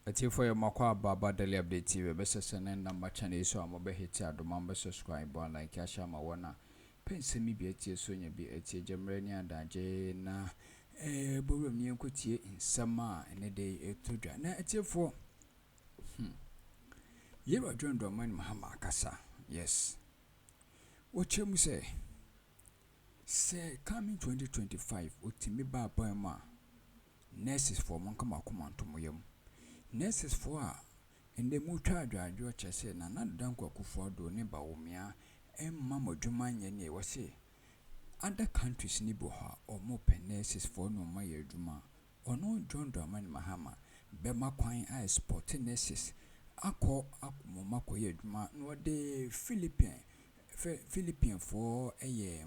Ati for your makwa baba daily update TV best send number channel so am be hit adom subscribe on like asha ma wona pense mi bi ati so nya bi ati jamrani adaje na borom ni enkotie nsama ene de etodwa na ati for yero dwondo man Mahama akasa yes ochemu say coming 2025 otimi ba boy ma nurses for monka makomanto moyam nurses for and the mutwa adwajo chese na danko akufo do ne ba womia emma modwuma nyane we say other countries ni bo ha omo pe nurses for no ma yadwuma ono John man Mahama be makwan I sport nurses akọ akomo yadwuma no de Philippine for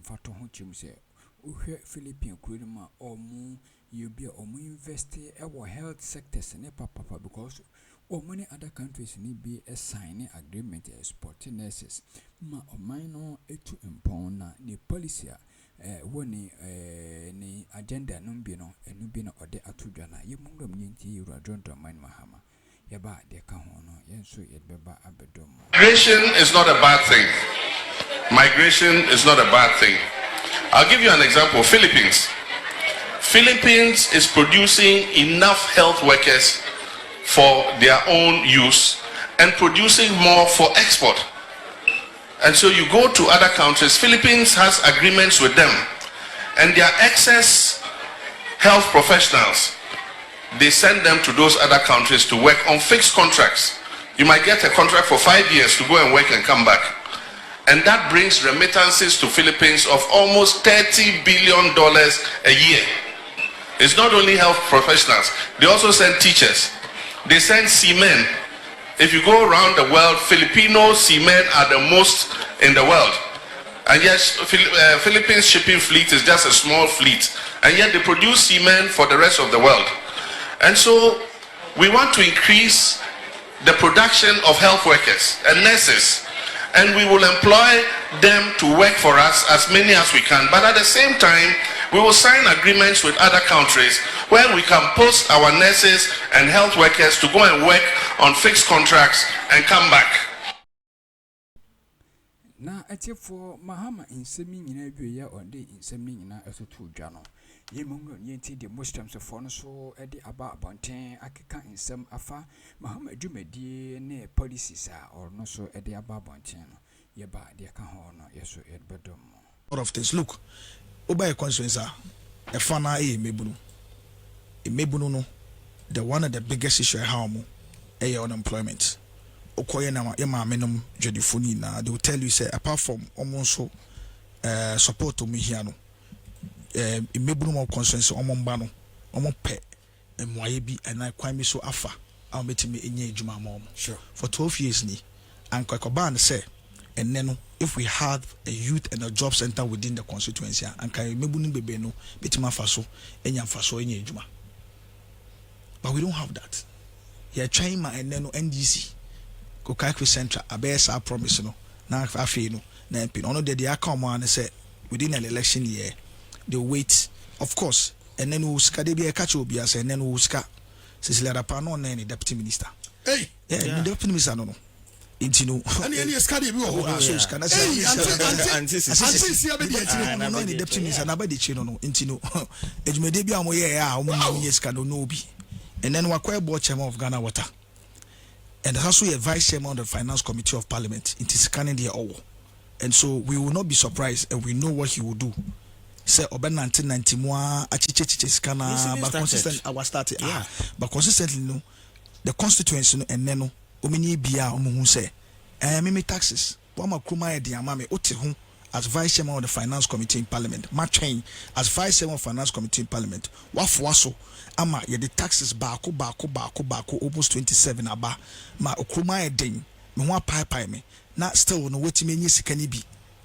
mfato ho chim se uhwe Philippine kurima omu yobia omu invest health sectors ne papa because many other countries need be a sign agreement export nurses ma oman no etu impon na ni policy woni ni agenda no bi no enu bi na ode atodwa na yemungam nyinti yura John man Mahama yeba de ka ho no yenso yebeba abedom. Migration is not a bad thing. Migration is not a bad thing. I'll give you an example. Philippines is producing enough health workers for their own use and producing more for export. And so you go to other countries, Philippines has agreements with them, and their excess health professionals, they send them to those other countries to work on fixed contracts. You might get a contract for 5 years to go and work and come back. And that brings remittances to Philippines of almost $30 billion a year. It's not only health professionals, they also send teachers. They send seamen. If you go around the world, Filipino seamen are the most in the world. And yes, Philippines shipping fleet is just a small fleet. And yet they produce seamen for the rest of the world. And so we want to increase the production of health workers and nurses. And we will employ them to work for us, as many as we can. But at the same time, we will sign agreements with other countries where we can post our nurses and health workers to go and work on fixed contracts and come back. Na for Mahama insemi nyina bi ya onde insemi nyina esoto dwa yemungo yenti de Muslims for no so ede aba abonten akeka insem afa Mahama adwumadi ne policies or no so ede aba abonten no ye ba de ka ho no yeso edbedom all of this look oba e consequence e fana emebunu no the one of the biggest issue how mo unemployment okoye na ye ma menom dwedifoni na they will tell you say apart from almost support to me here no emebunu mo consensus omomba no omope emwaye bi and kwan mi so afa ametimi enye adwuma ma sure for 12 years ni and kwakoban say and then if we had a youth and a job center within the constituency and kan emebunu bebe no betima faso enya faso enye adwuma, but we don't have that. You're trying my and then NDC go calculate central abesa promise no na afi no na MP no dey account and say within an election year they wait, of course, and then we ska dey be catch obi as and then we ska Cecilia Rapano na any deputy minister. Hey, yeah, deputy minister no intino any ska dey be o so ska na say no any deputy minister na ba dey chi no intino ejumede bi amoye a omo ska no obi. And then we acquire board chairman of Ghana Water, and also a vice chairman of the Finance Committee of Parliament. It is scanning the all, and so we will not be surprised, and we know what he will do. Say, Oben 1991, achiche scanner, but consistent. I was started, but consistently, no, the constituency, and then no, omini bia omu say, mimi taxes. Wama Akroma di amame ote as vice chairman of the Finance Committee in Parliament. Matchain as vice chairman of Finance Committee in Parliament. Wafuaso. Ama ye the taxes bako almost 27 aba ma Akroma den me ho pie me na still no wetime nyi sika ni bi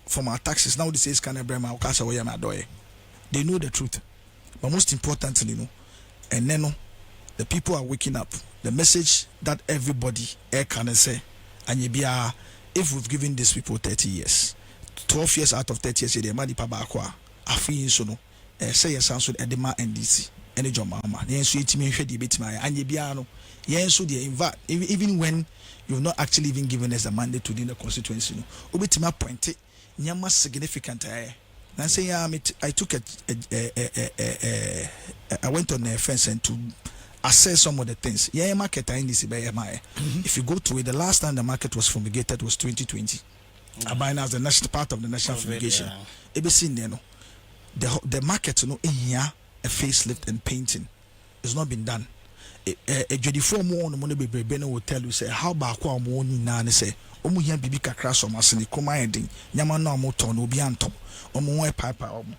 from our taxes now this is can brema okasa we am adoye. They know the truth, but most importantly no and then no the people are waking up. The message that everybody can say and bia if we've given these people 30 years 12 years out of 30 years they madi pa ba kwa afi so no say yes answer edema NDC any John Mahama. Yen so itimi hwe de betima anye bia no. Yen so de invite even when you're not actually even given us a mandate to do the constituency no. Obetima appoint nyama significant I say I took I went on a fence and to assess some of the things. Yeah, market in this if you go to it, the last time the market was fumigated was 2020. Abina as the national part of the national fumigation. Seen there no. The market no here a facelift and painting. It's not been done. A judicial more on the money Beno will tell you say how about more na say omu here bibi kakra so masini koma ending nyama na moton obi antom omu we pipe omu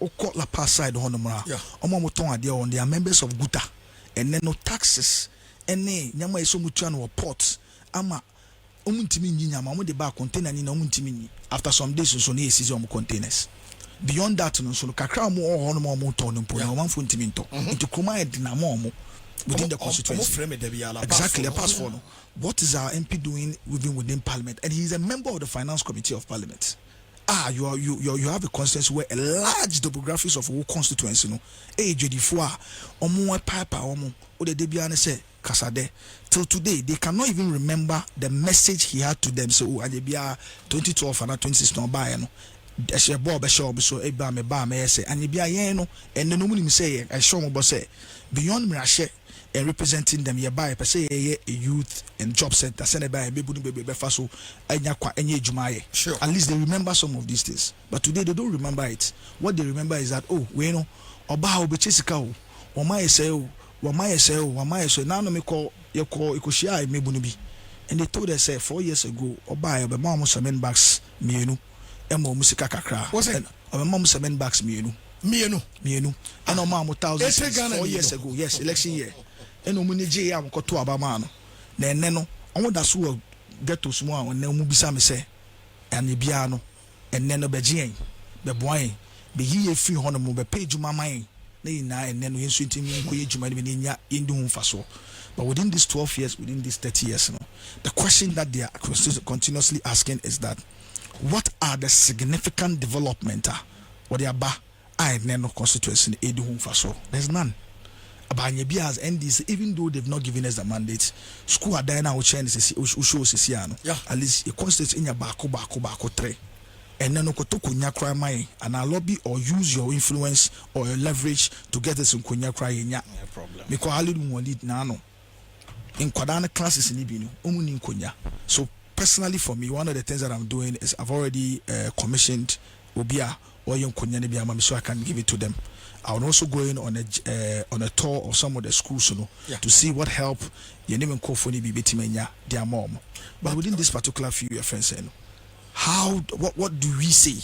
okọ la pass side hono mra omu moton ade on their members of guta and then no taxes ene nyama eso mutua no port ama omu ntimi nyi nyama omu de ba container ni na omu ntimi nyi after some days so na esizi omu containers beyond that no so kakra omu hono mo moton no mpo na omu mfo ntimi nto into koma ending na mo within the constituency. Exactly, a pass for no. What is our MP doing within Parliament? And he is a member of the Finance Committee of Parliament. You have a constituency where a large demographics of whole constituency, no. JD4, omo papa omo, o de debiane say kasade. Till today, they cannot even remember the message he had to them. So, adebia 2012 and 2016 no buy no. Eshe bob eshe so eba me ba me say anibia yen no and no mu say e show mo say beyond mirashe and representing them by per se a youth and job center send by be so sure. At least they remember some of these things, but today they don't remember it. What they remember is that we know oba obechesika o wama say now no me call ikoshia mebunu bi, and they told us say 4 years ago oba obe mama semen bags mienu emo musika kakra obe mama semen bags mienu and o mama 1,000 4 years ago, yes, election year. And omunije ya mkoto abama no na enne no omo da so get to small and omu bisa me say and bia no enne no begien be boan be yiye fi hono mo be page maman na ina enne no yensu ntimi nkoye juma ne nya indu mfaso. But within these 12 years, within these 30 years, no, the question that they are continuously asking is that what are the significant development what they are ba I no constituency edu mfaso? There's none. Abanye as NDC, even though they've not given us the mandate, school are there now change at least a constituency in your bako 3. And then okotoku nyakra mai and I lobby or use your influence or your leverage to get us in kunyakra nya problem. Because I lead nano in kwadana classes in Ibinu, umuni kunya. So personally for me, one of the things that I'm doing is I've already commissioned Obia or young kunya nebiama so I can give it to them. I will also go in on a tour of some of the schools, to see what help your name and co-phony be betimenya their mom. But within this particular few year friends, what do we say?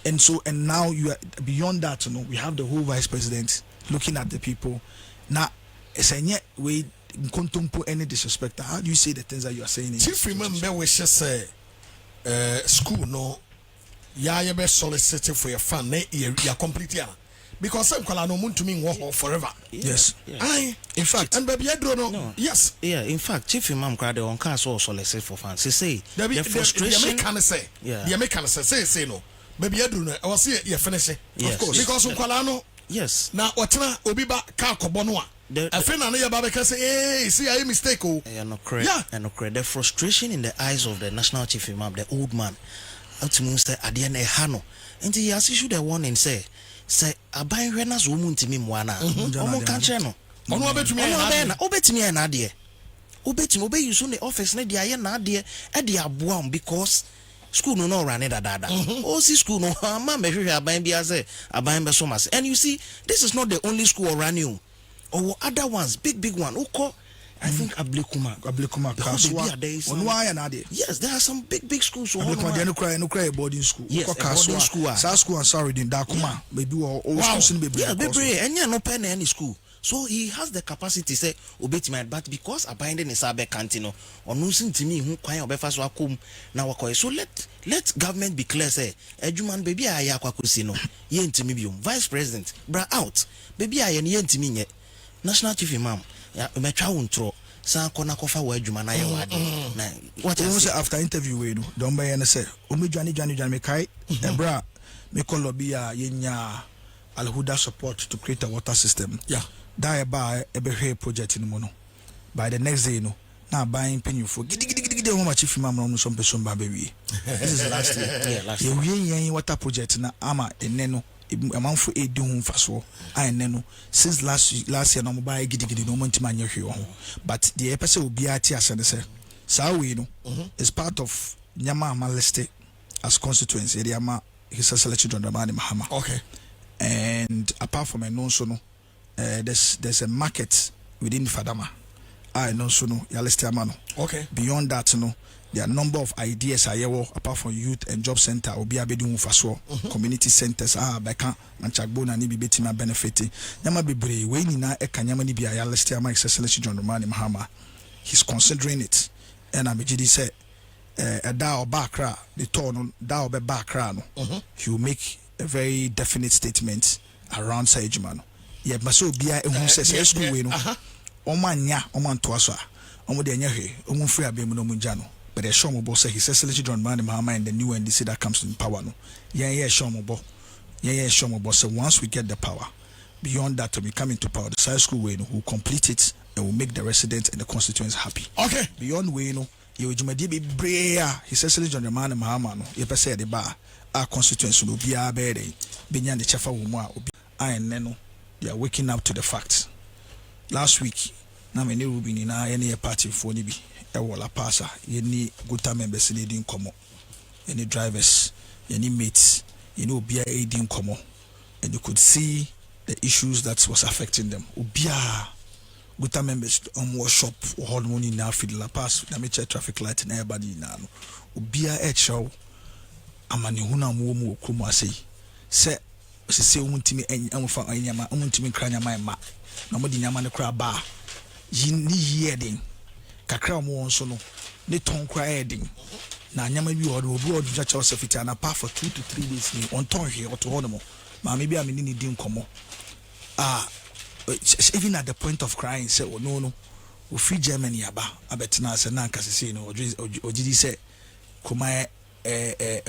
And now you are beyond that, we have the whole vice president looking at the people. Now, it's a yet way contempo any disrespect. How do you say the things that you are saying? Chief, remember we should say school no, you be solicited for your fund, you completely. Because some call no to me forever. Yes. In fact, and baby, I don't know. No. Yes. Yeah. In fact, Chief Imam cried on council solicit for fans. They say the frustration. The say. Yeah. The American say no. Baby, I don't know. I was here. You finish it. Yes. Of course. Because Ukwalano. Yes. Now whatna Obiba Kakobonwa. I feel na your baba can say, hey, see, I mistake. Oh. Yeah. No correct. Yeah. And no correct. The frustration in the eyes of the national chief imam, the old man, ultimately say at the end hano. And he has issued a warning say aban hwena so mu ntimi mwana omo kan kire no ono obetimi na ade obetimi obeyusu ne office ne dia ye na ade e dia aboa because school no run it dada o si school no ma mehwehwe aban bia say aban be so mas. And you see, this is not the only school running or other ones, big one uko I think Ablekuma yes, there are some big schools. No cry boarding school. Yes, boarding school. School and sorry, in Dakuma, maybe or schools in yeah, baby, and no pen any school. So he has the capacity say obey my, but because abandon is abe cantino or no sin to me who kwai obefa so akom na wakoy. So let government be clear say ejuman baby aya kwakusi no ye ntimi biom vice president bra out baby aya ne ye ntimi nye national chief imam ya metwa wontro san kona kofa wa adwuma na ye wade na what you say after interview we do don buy and say o me dwane me kai me call lobby ya yenya alhuda support to create a water system. Yeah. da eba ebe project no no by the next day no na buying penny for gidi wo ma chief imam no so person ba be this is last year. Yeah, last year. We water project na ama enne no amanfo edi hu mfaso enne no since last year no mo buy gidi no mo ntima anye hwe ho but the person obi ati asene say so we no is part of Nyama list as constituency area ma his selection on the man Mahama. Okay. And apart from a non so no there's a market within Fadama. I know so no ya list amano. Okay. Beyond that no there are a number of ideas apart from youth and job center obi abedi hu faso community centers beka manchagbo na ni bibeti ma benefit nyama bebre we nyina eka nyama ni bia ya list ama his selection John Romani Mahama. He's considering it and amejidi say a da bakra the tone da bakra no he will make a very definite statement around Sajumano. Yeah, maso bia ehun say school we no omanya omanto so a omo de anya hwe omo free abem no munja no but the show mo boss say he says John Man Mahama and the new NDC that comes in power no yeah show mo boss so once we get the power beyond that to be coming to power the side school we no will complete it and will make the residents and the constituents happy. Okay. Beyond we no you jumadi be brea he says John Man Mahama no ye pese de ba our constituents no bia be dey benya de chefa wo mu a obi ayen no they are waking up to the facts. Last week na me ne rubi ni na ye ne party for ni bi e wola pasa ye ni guta members ni din komo ye ni drivers ye ni mates ye ni obi a din komo and you could see the issues that was affecting them obia guta members workshop hormone na feed la pass na me check traffic light na everybody na no obia e show amane huna mu okumu asei se se umuntimi amfa anyama umuntimi kranyama ma na mo di nyama ne kra ba ni yedin kakra mo won so no ne ton kra edin na nyama bi obi odu chacha osafiti na pa for 2 to 3 days ni on ton hwe oto hono mo ma me bia me ni din komo even at the point of crying say oh no we free Germany aba abetina say na nkase say no ojidi say kuma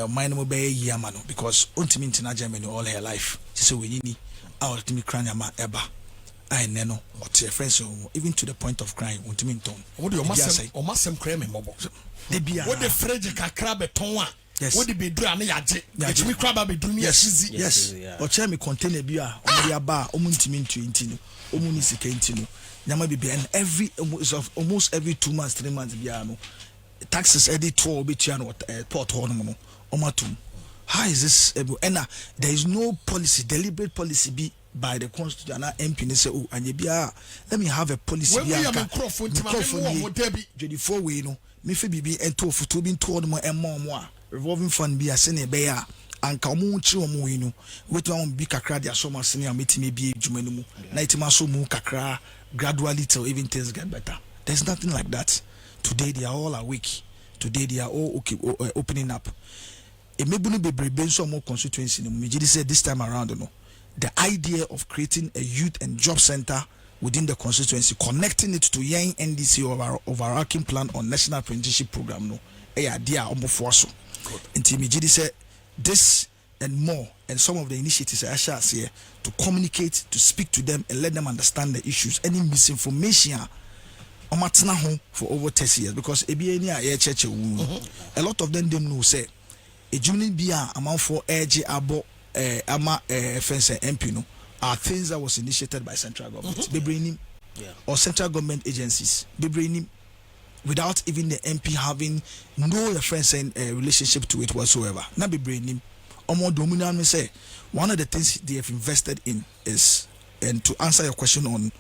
mine mo be yama no because ontimi ntina Germany all her life say we ni our timi kranya ma eba I neno or to your friends even to the point of crying ontimi nton what do you masem creme mobo de bia what the fridge kakra beton a yes what the bedru ana yaje etimi kraba bedru ni yes yes o che me container bia o ya ba o ntimi ntu ntino o mu ni sika ntino nyama bibia and almost every 2 months 3 months bia no taxes edit to obetua no port hono no omatum how is this and there is no policy deliberate policy be by the constitution MP say oh anye bia let me have a policy bia ka microphone 24 way no me fe bibi ento foto bi nto no mo a revolving fund bia se ne be ya anka omo nchi omo wi no wetu am bi kakra dia so masene a metime bi ejuma no mu na itima so mu kakra gradually till even things get better. There's nothing like that. Today they are all awake. Today they are all opening up. Emebunu bebrebe so more constituency no me say this time around no the idea of creating a youth and job center within the constituency, connecting it to young NDC overarching plan on national apprenticeship program no idea omofoso nti me say this and more and some of the initiatives I shall say to communicate, to speak to them and let them understand the issues, any misinformation omatena ho for over 30 years because ebi a church a lot of them know say a junior bia amount for edge abo ama fence MP no are things that was initiated by central government or central government agencies without even the MP having no reference and relationship to it whatsoever. Na be braining omo dominant say one of the things they have invested in is, and to answer your question on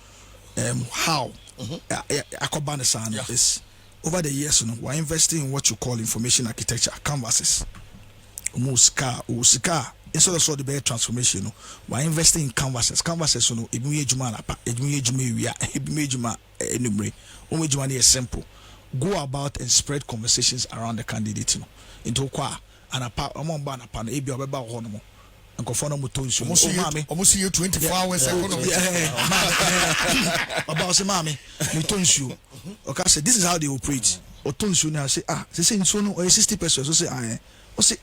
how Akroma is over the years we're investing in what you call information architecture canvases. Musika instead of the better transformation we're investing in canvases no ebi ejuma na pa ebi ejuma ewia ebi ejuma enumre o ejuma na simple go about and spread conversations around the candidate no into kwa anapa omomba anapa no ebi obeba ho no mo nkofo no motonsu almost 24 hours economy about say mama motonsu okay say this is how they operate otonsu na say say nso no 60% so say o say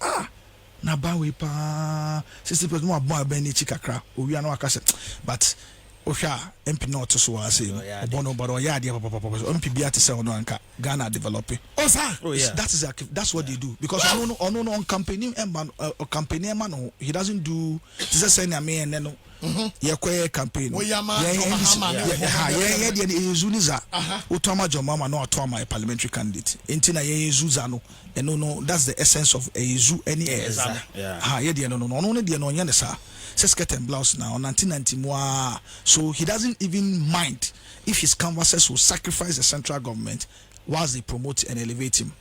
na ba we pa 60% mo abon abani chikakra owi anu aka say but Osha MP not so I say Bono but yeah dia papa MP bia to say ono anka Ghana developing. Oh sir. Oh yeah. That's what they do because ono on campaigning man or campaigning man he doesn't do just say na me and no ye kwa campaign Yeah the Zuniza utoma jomama no atoma parliamentary candidate intina ye Zuza no and no that's the essence of a zoo any yeah ye no de no nya sa skirt and blouse now 1990 so he doesn't even mind if his canvassers will sacrifice the central government whilst they promote and elevate him.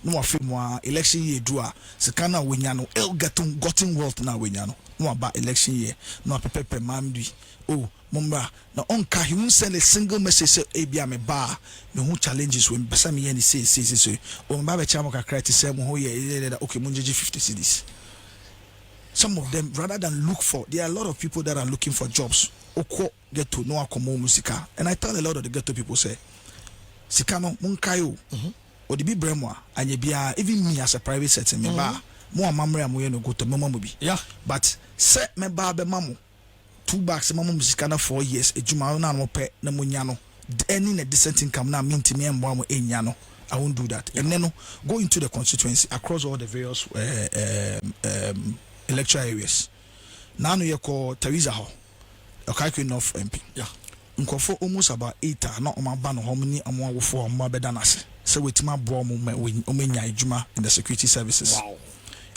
No afimo election year dua sekana wenyano el gotten wealth na wenyano no about election year no pepe mamdi oh mumba na onka he won't send a single message say ebia me ba me who challenges when besa me any say o mba be chamo kakra ti say mo ho ye okay munjeje 50 cedis. Some of them rather than look for, there are a lot of people that are looking for jobs oko get to know akomo musika and I tell a lot of the ghetto people say sikano munkayo or the big bremwa and ye bia even me as a private setting me ba mo amamre amoye no go to mama bi yeah but set me ba be mamu 2 bags mama musika na 4 years ejuma na no pe na munya no any a decent income na minti me embo am enya no I won't do that. And then go into the constituency across all the various electoral areas. Now you call Teresa Hall, okay, North MP. Yeah. For almost about 8 not on my ban how many among for my bedanas. So with my brom juma in the security services. Wow.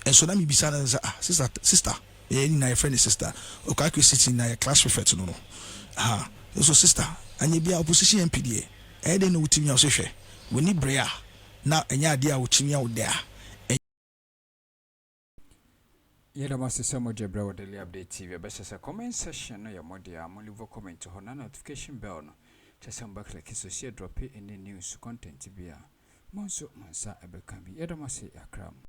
And so let me be sister, any friend sister, okay, sitting in a class prefect no. So sister, and you be opposition MPDA. I don't know what you say. We need Brea. Now any idea what you out there. Yedamasi Samo Jebra with Daily Update TV. Best as a comment session, no, your modia, only vote comment to her notification bell. Just some back like associate drop it in the news content to be a Monso Mansa Ebekambi. Yedamasi Akroma.